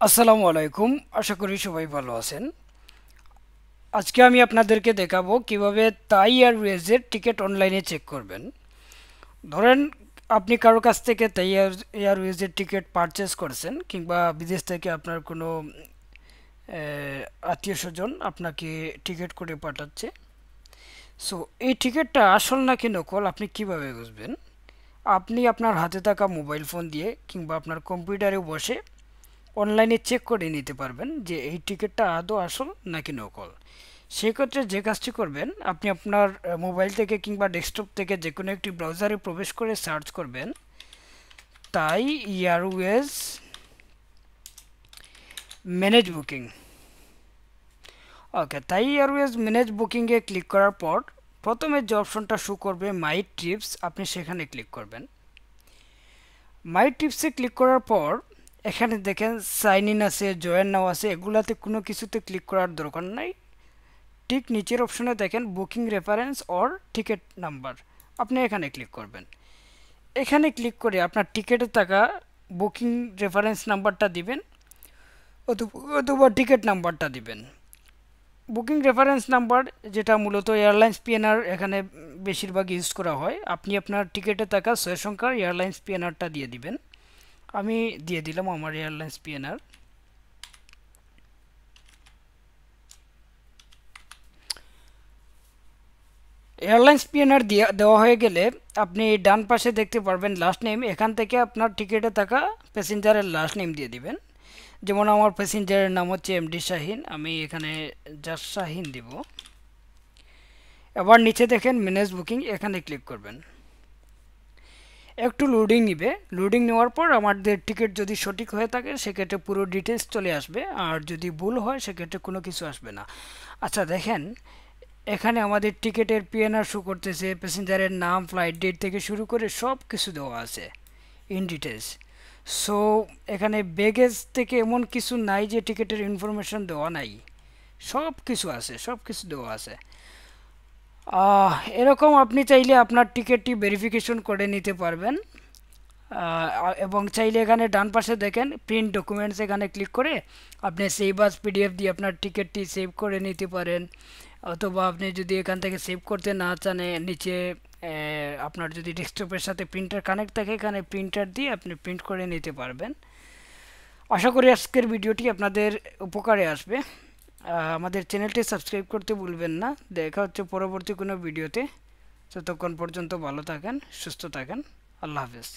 আসসালামু আলাইকুম। আশা করি সবাই ভালো আছেন। আজকে আমি আপনাদেরকে দেখাবো কিভাবে থাই এয়ারওয়েজের টিকিট অনলাইনে চেক করবেন। ধরেন আপনি কারো কাছ থেকে থাই এয়ারওয়েজের টিকিট পারচেস করছেন, কিংবা বিদেশ থেকে আপনার কোনো আত্মীয় স্বজন আপনাকে টিকিট করে পাঠাচ্ছে। সো এই টিকিটটা আসল নাকি নকল আপনি কিভাবে বুঝবেন? আপনি আপনার হাতে থাকা মোবাইল ফোন দিয়ে কিংবা আপনার কম্পিউটারে বসে অনলাইনে চেক করে নিতে পারবেন যে এই টিকিটটা আদৌ আসল নাকি নকল। সেক্ষেত্রে যে কাজটি করবেন, আপনি আপনার মোবাইল থেকে কিংবা ডেস্কটপ থেকে যে কোনো একটি ব্রাউজারে প্রবেশ করে সার্চ করবেন থাই এয়ারওয়েজ ম্যানেজ বুকিং। ওকে, থাই এয়ারওয়েজ ম্যানেজ বুকিংয়ে ক্লিক করার পর প্রথমে যে অপশনটা শো করবে মাই ট্রিপস, আপনি সেখানে ক্লিক করবেন। মাই টিপসে ক্লিক করার পর এখানে দেখেন সাইন ইন আছে, জয়েন নাও আছে, এগুলাতে কোনো কিছুতে ক্লিক করার দরকার নাই। ঠিক নিচের অপশনে দেখেন booking reference or ticket number, আপনি এখানে ক্লিক করবেন। এখানে ক্লিক করে আপনার টিকিটে থাকা বুকিং রেফারেন্স নাম্বারটা দিবেন অথবা টিকিট নাম্বারটা দিবেন। বুকিং রেফারেন্স নাম্বার যেটা মূলত এয়ারলাইন্স পিএনআর এখানে বেশিরভাগ ইউজ করা হয়, আপনি আপনার টিকিটে থাকা 6 সংখ্যার এয়ারলাইন্স পিএনআরটা দিয়ে দিবেন। আমি দিয়ে দিলাম আমার এয়ারলাইন্স পিএনআর। এয়ারলাইন্স পিএনআর দেওয়া হয়ে গেলে আপনি ডান পাশে দেখতে পারবেন লাস্ট নেম, এখান থেকে আপনার টিকিটে থাকা প্যাসেঞ্জারের লাস্ট নেম দিয়ে দিবেন। যেমন আমার প্যাসেঞ্জারের নাম হচ্ছে এমডি শাহিন, আমি এখানে জাস্ট শাহিন দিব। এবার নিচে দেখেন ম্যানেজ বুকিং, এখানে ক্লিক করবেন। একটু লোডিং নিবে, লোডিং নেওয়ার পর আমাদের টিকিট যদি সঠিক হয়ে থাকে সেক্ষেত্রে পুরো ডিটেলস চলে আসবে, আর যদি ভুল হয় সেক্ষেত্রে কোনো কিছু আসবে না। আচ্ছা দেখেন, এখানে আমাদের টিকিটের পিএনআর শো করতেছে, প্যাসেঞ্জারের নাম, ফ্লাইট ডেট থেকে শুরু করে সব কিছু দেওয়া আছে ইন ডিটেলস। সো এখানে ব্যাগেজ থেকে এমন কিছু নাই যে টিকিটের ইনফরমেশন দেওয়া নাই, সব কিছু আছে, সব কিছু দেওয়া আছে। এরকম আপনি চাইলে আপনার টিকিটটি ভেরিফিকেশন করে নিতে পারবেন। এবং চাইলে এখানে ডান পাশে দেখেন প্রিন্ট ডকুমেন্টস, এখানে ক্লিক করে আপনি সেভ আস পিডিএফ দিয়ে আপনার টিকিটটি সেভ করে নিতে পারেন। অথবা আপনি যদি এখান থেকে সেভ করতে না চান, নিচে আপনার যদি ডেস্কটপের সাথে প্রিন্টার কানেক্ট থাকে এখানে প্রিন্টার দিয়ে আপনি প্রিন্ট করে নিতে পারবেন। আশা করি আজকের ভিডিওটি আপনাদের উপকারে আসবে। আমাদের চ্যানেলটি সাবস্ক্রাইব করতে ভুলবেন না। দেখা হচ্ছে পরবর্তী কোনো ভিডিওতে। ততক্ষণ পর্যন্ত ভালো থাকেন, সুস্থ থাকেন। আল্লাহ হাফেজ।